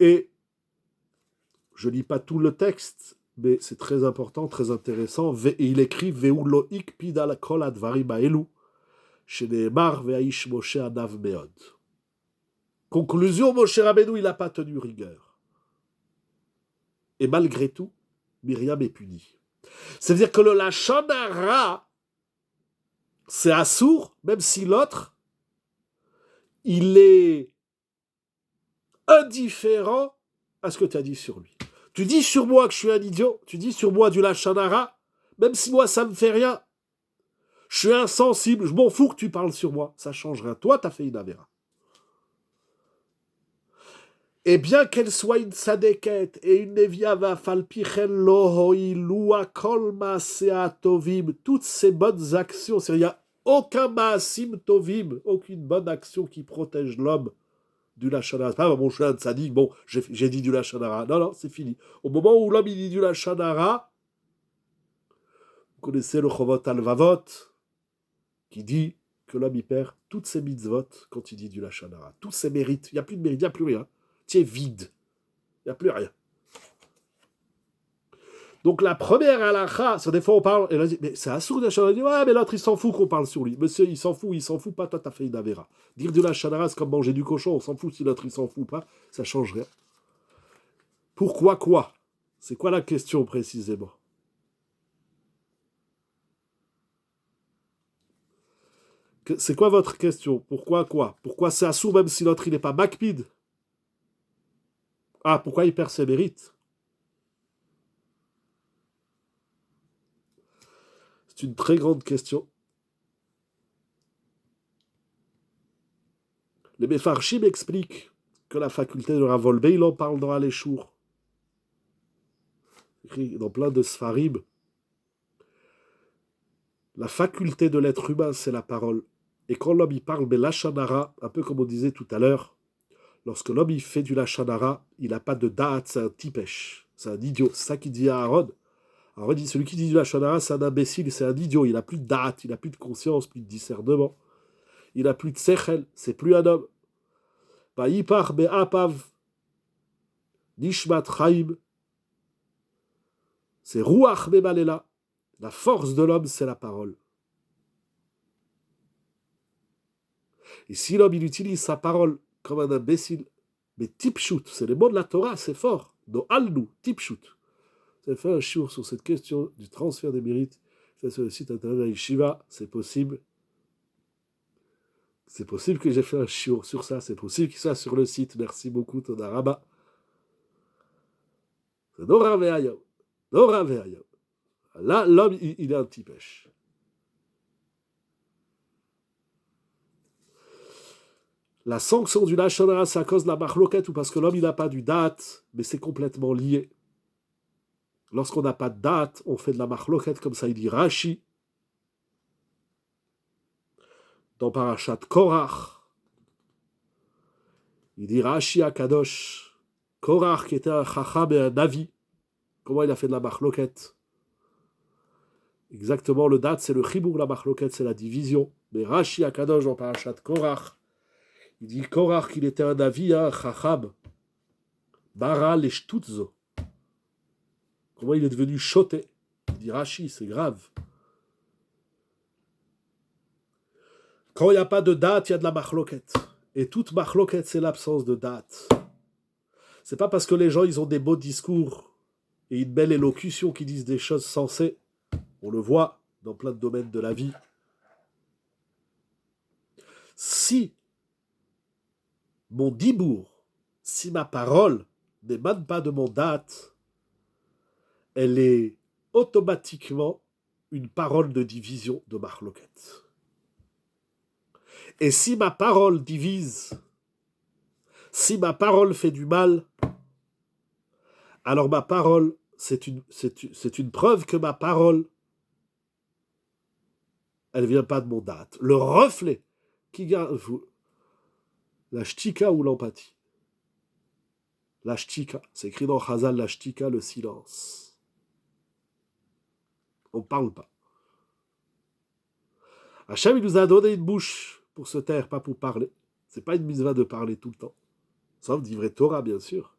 Et je ne lis pas tout le texte, mais c'est très important, très intéressant. Et il écrit Veu lo ikpid al kol advarim haelu, sheneemar ve'aish Moshe anav meod. Conclusion, Moshe Rabbeinu, il n'a pas tenu rigueur. Et malgré tout, Myriam est punie. C'est-à-dire que le Lashon Hara, c'est assourd, même si l'autre, il est indifférent à ce que tu as dit sur lui. Tu dis sur moi que je suis un idiot, tu dis sur moi du Lashon Hara, même si moi ça me fait rien. Je suis insensible, je m'en fous que tu parles sur moi, ça change rien. Toi, tu as fait une avéra. Et bien qu'elle soit une sadeket et une nevia vafalpichen lohoilua kol maasea tovim, toutes ces bonnes actions, c'est-à-dire il n'y a aucun maasim tovim, aucune bonne action qui protège l'homme du Lashon Hara. Pas bon, je suis un tzaddik, bon, j'ai dit du Lashon Hara. Non, c'est fini. Au moment où l'homme il dit du Lashon Hara, vous connaissez le Chovot Alvavot, qui dit que l'homme y perd toutes ses mitzvot quand il dit du Lashon Hara. Tous ses mérites. Il n'y a plus de mérite, il n'y a plus rien. Tu es vide. Il n'y a plus rien. Donc la première halakha, c'est des fois on parle, et là, mais c'est assourd de Lashon Hara. Il dit, ouais, mais l'autre il s'en fout qu'on parle sur lui. Monsieur, il s'en fout pas, toi t'as fait une avéra. Dire du Lashon Hara, c'est comme manger du cochon, on s'en fout si l'autre il s'en fout pas, ça change rien. Pourquoi quoi? C'est quoi la question précisément? C'est quoi votre question? Pourquoi quoi? Pourquoi c'est assourd même si l'autre il n'est pas makpid? Ah, pourquoi il perd ses mérites? C'est une très grande question. Les Mefarshim expliquent que la faculté de Rav Wolbe, il en parle dans Aléchour. Écrit dans plein de Sfarim. La faculté de l'être humain, c'est la parole. Et quand l'homme y parle, mais Lashon Hara, un peu comme on disait tout à l'heure, lorsque l'homme il fait du Lashon Hara, il n'a pas de da'at, c'est un tipesh, c'est un idiot. C'est ça qu'il dit à Aaron. Aaron dit, celui qui dit du Lashon Hara, c'est un imbécile, c'est un idiot. Il n'a plus de da'at, il n'a plus de conscience, plus de discernement. Il n'a plus de sechel, c'est plus un homme. Vayipar be'apav nishmat chaim. C'est ruach be'malela. La force de l'homme, c'est la parole. Et si l'homme, il utilise sa parole comme un imbécile, mais tipshut, c'est les mots de la Torah, c'est fort. No alnu, tipshut. Vous avez fait un shiur sur cette question du transfert des mérites. C'est sur le site internet d'Aïshiva, c'est possible. C'est possible que j'ai fait un shiur sur ça. C'est possible qu'il soit sur le site. Merci beaucoup, Todaraba. C'est Dora Ve'ayom. Dora Ve'ayom. Là, l'homme, il est un petit pêche. La sanction du Lachon Hara, c'est à cause de la marloquette ou parce que l'homme, il n'a pas du date, mais c'est complètement lié. Lorsqu'on n'a pas de date, on fait de la marloquette, comme ça il dit Rashi. Dans Parashat Korach, il dit Rashi à Kadosh. Korach, qui était un chacham et un navi, comment il a fait de la marloquette? Exactement, le date, c'est le chibour, la marloquette, c'est la division. Mais Rashi à Kadosh, dans Parashat Korach, il dit Korach, qu'il était un navi, un chacham. Bara les shtutzo. Comment il est devenu choté? Il dit Rashi, c'est grave. Quand il n'y a pas de date, il y a de la marloquette. Et toute marloquette, c'est l'absence de date. C'est pas parce que les gens, ils ont des beaux discours et une belle élocution qui disent des choses sensées. On le voit dans plein de domaines de la vie. Si mon dibour, si ma parole n'émane pas de mon date, elle est automatiquement une parole de division de marloquette. Et si ma parole divise, si ma parole fait du mal, alors ma parole, c'est une preuve que ma parole, elle ne vient pas de mon date. Le reflet qui garde la shtika ou l'empathie. La shtika, c'est écrit dans Chazal, la shtika, le silence. On ne parle pas. Hachem, il nous a donné une bouche pour se taire, pas pour parler. C'est pas une mitzvah de parler tout le temps. Sauf d'ivrei Torah, bien sûr.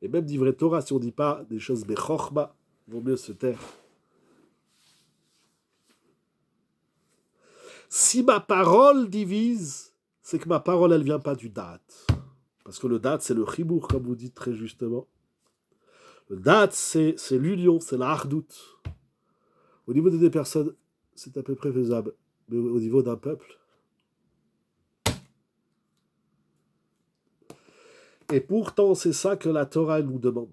Et même d'ivrei Torah, si on ne dit pas des choses bechochma, il vaut mieux se taire. Si ma parole divise, c'est que ma parole, elle ne vient pas du date. Parce que le date, c'est le chibour, comme vous dites très justement. Le date, c'est l'union, c'est la hardout. Au niveau des personnes, c'est à peu près faisable. Mais au niveau d'un peuple. Et pourtant, c'est ça que la Torah nous demande.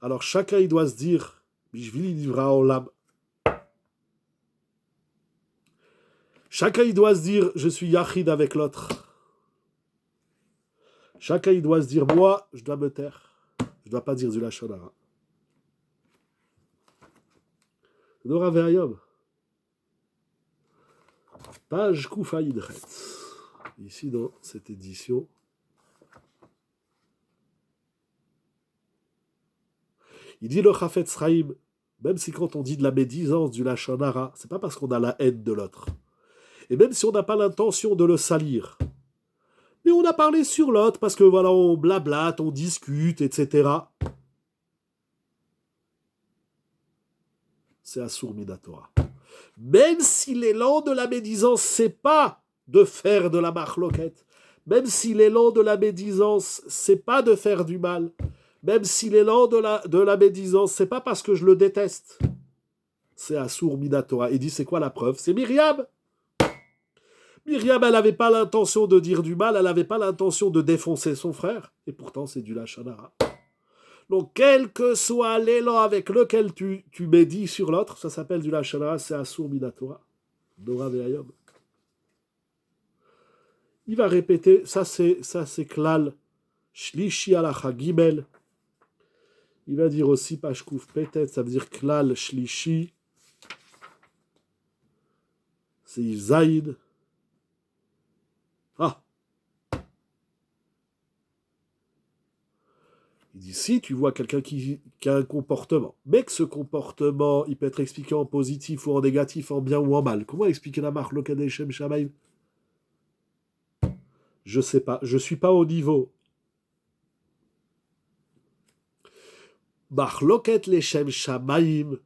Alors chacun, il doit se dire, Bishvili nivra olam. Chacun, il doit se dire, je suis yachid avec l'autre. Chacun, il doit se dire, moi, je dois me taire. Je ne dois pas dire du lachon hara. Dora Ve'ayom. Page Koufa Yidret. Ici, dans cette édition. Il dit le Chafetz Chaim, même si quand on dit de la médisance du lachon hara, c'est pas parce qu'on a la haine de l'autre. Et même si on n'a pas l'intention de le salir. Mais on a parlé sur l'autre parce que voilà, on blablate, on discute, etc. C'est Asur Minatora. Même si l'élan de la médisance, c'est pas de faire de la marloquette, même si l'élan de la médisance, c'est pas de faire du mal, même si l'élan de la médisance, c'est pas parce que je le déteste, c'est Asur Minatora. Il dit, c'est quoi la preuve? C'est Myriam. Myriam, elle n'avait pas l'intention de dire du mal, elle n'avait pas l'intention de défoncer son frère, et pourtant c'est du lachon hara. Donc, quel que soit l'élan avec lequel tu médis sur l'autre, ça s'appelle du lachon hara, c'est Asur Minatora. Dora Ve'ayom. Il va répéter, ça c'est klal, shlishi alacha gimel. Il va dire aussi pashkouf petet, ça veut dire klal shlishi. C'est zaïd. Ah. Il dit, si tu vois quelqu'un qui a un comportement, mais que ce comportement, il peut être expliqué en positif ou en négatif, en bien ou en mal. Comment expliquer la marque Lokadei Shem Shamaim? Je sais pas, je suis pas au niveau. Marloket Leshem Shamaim,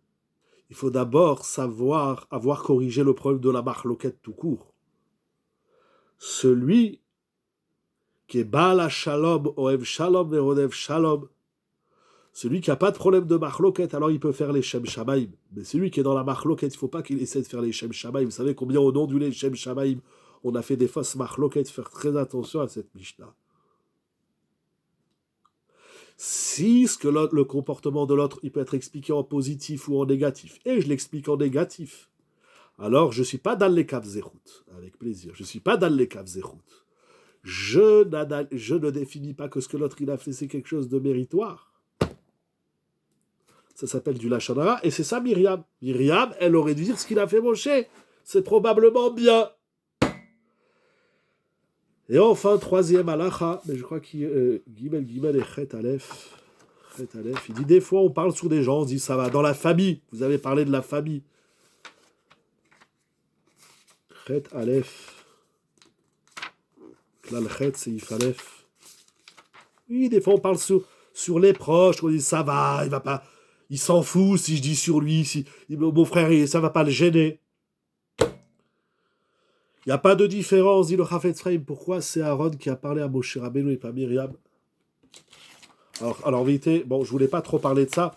il faut d'abord savoir avoir corrigé le problème de la marloket tout court. Celui qui est Baal Shalom, Oev Shalom, Verodev Shalom, Celui qui n'a pas de problème de marloquette, alors il peut faire les Shem Shamaim. Mais celui qui est dans la marloquette, il ne faut pas qu'il essaie de faire les Shem Shamaim. Vous savez combien au nom du les Shem Shamaim, on a fait des fausses marloquettes, faire très attention à cette Mishnah. Si le comportement de l'autre, il peut être expliqué en positif ou en négatif, et je l'explique en négatif, alors je ne suis pas dans les Kav Zechut, avec plaisir, je ne suis pas dans les Kav Zechut. Je ne définis pas que ce que l'autre il a fait, c'est quelque chose de méritoire. Ça s'appelle du Lachon Hara, et c'est ça Myriam. Myriam, elle aurait dû dire ce qu'il a fait Moshe. C'est probablement bien. Et enfin, troisième halacha, mais je crois qu'il Gimel et Chet Aleph. Chet Aleph, il dit des fois on parle sur des gens, on dit ça va, dans la famille. Vous avez parlé de la famille. Chet Aleph. Là, le Chet, c'est If Aleph. Oui, des fois on parle sur les proches, on dit ça va, il va pas. Il s'en fout si je dis sur lui, si mon frère, ça va pas le gêner. Il n'y a pas de différence, dit le Chafetz Chaim. Pourquoi c'est Aaron qui a parlé à Moshe Rabbeinu et pas Myriam? Alors, en vérité, bon, je voulais pas trop parler de ça,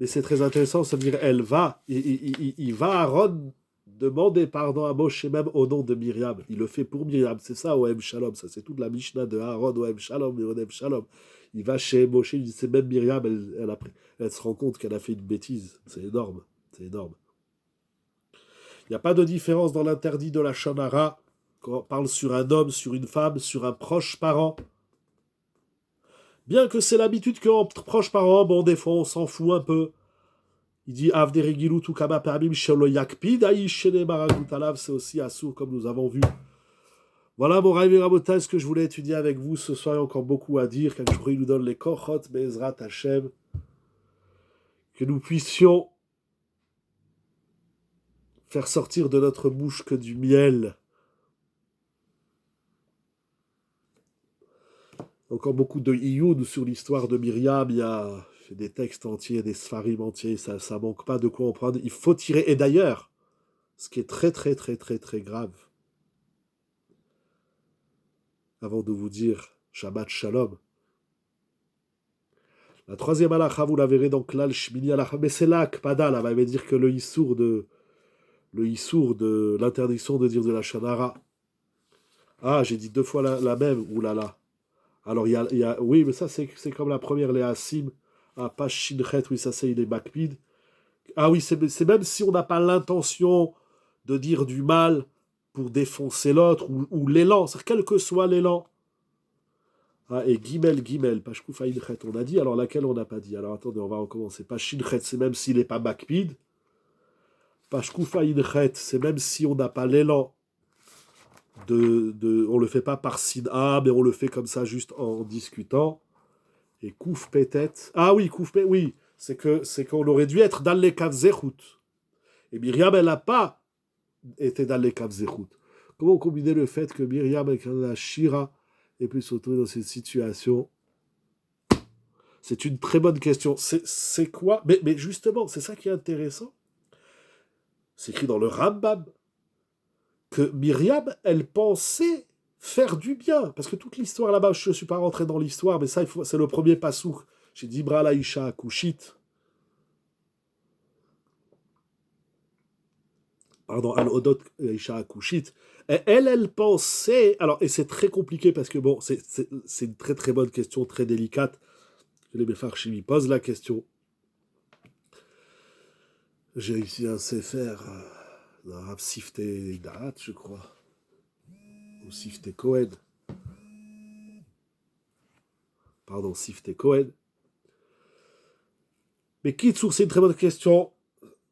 mais c'est très intéressant, ça veut dire, il va Aaron demander pardon à Moshe même au nom de Myriam. Il le fait pour Myriam, c'est ça, Ohem Shalom, ça c'est toute la Mishnah de Aaron, Ohem Shalom, et Ohem Shalom. Il va chez Moshe, il dit, c'est même Myriam, elle se rend compte qu'elle a fait une bêtise. C'est énorme, c'est énorme. Il n'y a pas de différence dans l'interdit de la Shonara quand on parle sur un homme, sur une femme, sur un proche parent. Bien que c'est l'habitude qu'entre proches parents, bon, des fois on s'en fout un peu. Il dit Avderigilu tukama pamim shelo yakpid aishene maragutalav, c'est aussi assour comme nous avons vu. Voilà mon Rav et Rabotai, ce que je voulais étudier avec vous ce soir. Il y a encore beaucoup à dire. Qu'un jour il nous donne les kochot, Bezrat Hashem. Que nous puissions faire sortir de notre bouche que du miel. Encore beaucoup de iyud sur l'histoire de Myriam. Il y a des textes entiers, des sfarim entiers. Ça manque pas de quoi en prendre. Il faut tirer. Et d'ailleurs, ce qui est très très très très très grave, avant de vous dire Shabbat Shalom, la troisième halakha, vous la verrez donc là, le Shmini halakha, mais c'est là Kpada, là, va dire que le issour de l'interdiction de dire de la Shanara. Ah, j'ai dit deux fois la même, oulala. Alors, il y a, oui, mais ça, c'est comme la première, les Asim. Ah, pas Shinchet, oui, ça, c'est les Bakpid. Ah oui, c'est même si on n'a pas l'intention de dire du mal pour défoncer l'autre, ou l'élan, c'est-à-dire quel que soit l'élan. Ah, et Gimel, pas Shkoufa Inchet, on a dit, alors laquelle on n'a pas dit? Alors attendez, on va recommencer. Pas Shinchet, c'est même s'il n'est pas Bakpid. Pas Shkoufa Inchet, c'est même si on n'a pas l'élan on le fait pas par Sina, mais on le fait comme ça juste en discutant. Et Kouf peut-être. Ah oui, Kouf oui, c'est qu'on aurait dû être dans les Kav Zechut. Et Myriam, elle n'a pas été dans les Kav Zechut. Comment combiner le fait que Myriam, avec la Shira, ait pu se retrouver dans cette situation? C'est une très bonne question. C'est quoi mais justement, c'est ça qui est intéressant. C'est écrit dans le Rambam que Myriam, elle pensait faire du bien. Parce que toute l'histoire là-bas, je ne suis pas rentré dans l'histoire, mais ça, c'est le premier pasouk. J'ai dit Dibra Laïcha Akushit. Pardon, Al-Odot Laïcha Akushit. Et elle pensait. Alors, et c'est très compliqué parce que, bon, c'est une très très bonne question, très délicate. Les Mefarshim me posent la question. J'ai ici un sefer d'un Rav Sifte Da'at, je crois. Ou Sifte Cohen. Pardon, Sifte Cohen. Mais Kitsour, c'est une très bonne question.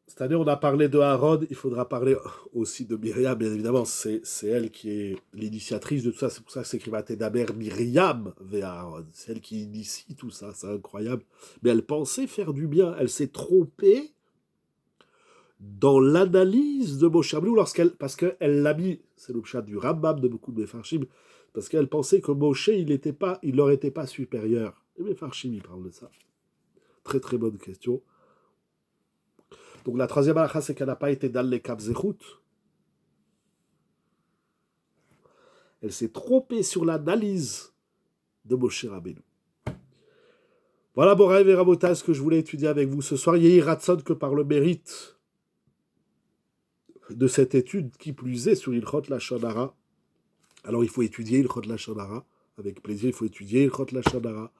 Cette année, on a parlé de Aaron, il faudra parler aussi de Myriam, bien évidemment. C'est elle qui est l'initiatrice de tout ça. C'est pour ça que c'est écrit Daber Myriam vers Aaron. C'est elle qui initie tout ça, c'est incroyable. Mais elle pensait faire du bien. Elle s'est trompée dans l'analyse de Moshe Rabbeinu parce qu'elle l'a mis, c'est le chat du Rambam de beaucoup de Mefarshim, parce qu'elle pensait que Moshe, il leur était pas supérieur. Les Mefarshim, ils parlent de ça. Très très bonne question. Donc la troisième halakha, c'est qu'elle n'a pas été dans les Kav Zechut. Elle s'est trompée sur l'analyse de Moshe Rabbeinu. Voilà, Boraï et Rabotai, ce que je voulais étudier avec vous ce soir. Yehi Ratson, que par le mérite de cette étude, qui plus est sur Ilchot Lashon Hara. Alors il faut étudier Ilchot Lashon Hara. Avec plaisir, il faut étudier Ilchot Lashon Hara.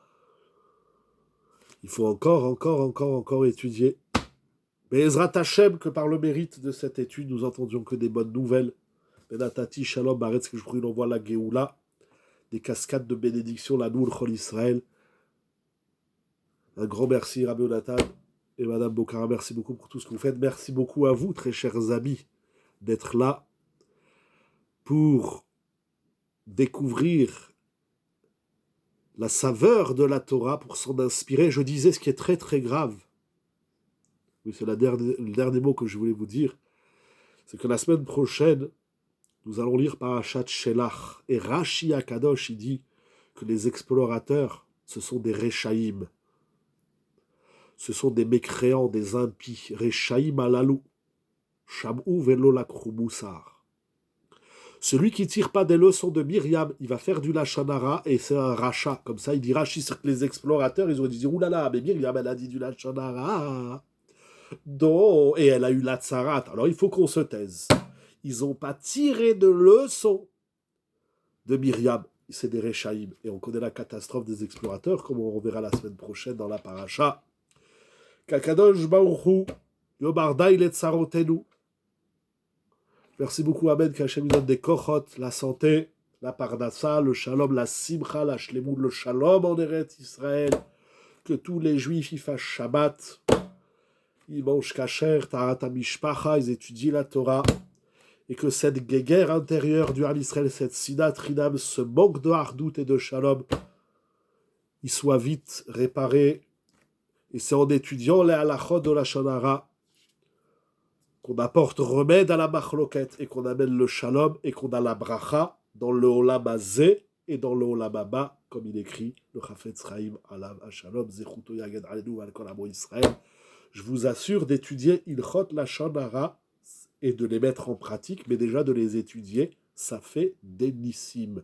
Il faut encore étudier. Mais Ezrat Hashem, que par le mérite de cette étude, nous entendions que des bonnes nouvelles. Benatati Shalom Baretz, que je prie l'envoie la Géoula. Des cascades de bénédiction, la Nour Chol Israël. Un grand merci, Rabbi Jonathan et Madame Bokara. Merci beaucoup pour tout ce que vous faites. Merci beaucoup à vous, très chers amis, d'être là pour découvrir la saveur de la Torah, pour s'en inspirer. Je disais ce qui est très très grave. Oui, c'est le dernier mot que je voulais vous dire. C'est que la semaine prochaine, nous allons lire Parashat Shelach. Et Rashi Akadosh, il dit que les explorateurs, ce sont des Rechaïm. Ce sont des mécréants, des impies. Rechaïm alalou. Sham'u velo lakru moussar. Celui qui ne tire pas des leçons de Myriam, il va faire du Lashon Hara et c'est un rachat. Comme ça, il dit Rashi, sur les explorateurs, ils auraient dit oulala, mais Myriam, elle a dit du Lashon Hara. Non, et elle a eu la tsarat. Alors il faut qu'on se taise. Ils n'ont pas tiré de leçons de Myriam. C'est des Rechaïm. Et on connaît la catastrophe des explorateurs, comme on verra la semaine prochaine dans la paracha. Kakadosh Baruchu, Yobardaï le tsarotenu. Merci beaucoup, Amen, qu'Hachem nous donne des kochot, la santé, la pardassa, le shalom, la simcha, la shlemut, le shalom en Eretz Israël. Que tous les juifs y fassent Shabbat. Ils mangent kasher, tarat mishpacha, ils étudient la Torah. Et que cette guerre intérieure du Ham Israël, cette sinat rinam, ce manque de hardout et de shalom, il soit vite réparé. Et c'est en étudiant les halachot de la Lashon Hara qu'on apporte remède à la machloket et qu'on amène le shalom et qu'on a la bracha dans le olam hazé et dans le olam haba, comme il écrit le Chafetz Chaim alav hashalom zechuto yaged alenu al kol amo Israël. Je vous assure d'étudier Ilchot Lashon Hara et de les mettre en pratique, mais déjà de les étudier, ça fait des nissim.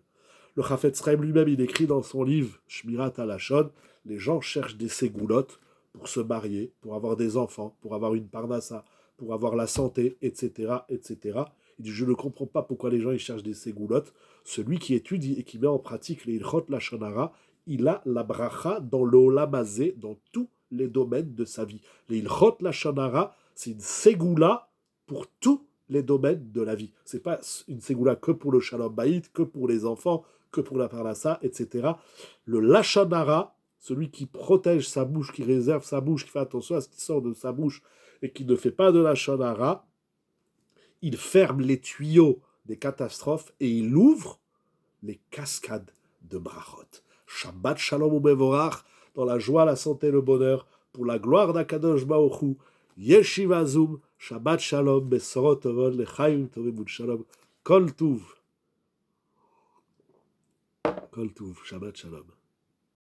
Le Chafetz Chaim lui-même, il écrit dans son livre Shmirat HaLashon, les gens cherchent des ségoulottes pour se marier, pour avoir des enfants, pour avoir une parnassa, pour avoir la santé, etc., etc. Il dit, je ne comprends pas pourquoi les gens ils cherchent des ségoulottes. Celui qui étudie et qui met en pratique les Ilchot Lashon Hara, il a la bracha dans le olam hazé, dans tous les domaines de sa vie. Les Ilchot Lashon Hara, c'est une ségoula pour tous les domaines de la vie. C'est pas une ségoula que pour le shalom baït, que pour les enfants, que pour la parnassa, etc. Le Lashon Hara, celui qui protège sa bouche, qui réserve sa bouche, qui fait attention à ce qui sort de sa bouche et qui ne fait pas de Lashon Hara, il ferme les tuyaux des catastrophes et il ouvre les cascades de brachot. Shabbat shalom umevorach, dans la joie, la santé, le bonheur, pour la gloire d'Akadosh Baruch Hu. Yeshiva Zoom, Shabbat shalom, besorot tovot, lechaim tovim shalom, kol tuv, Shabbat shalom.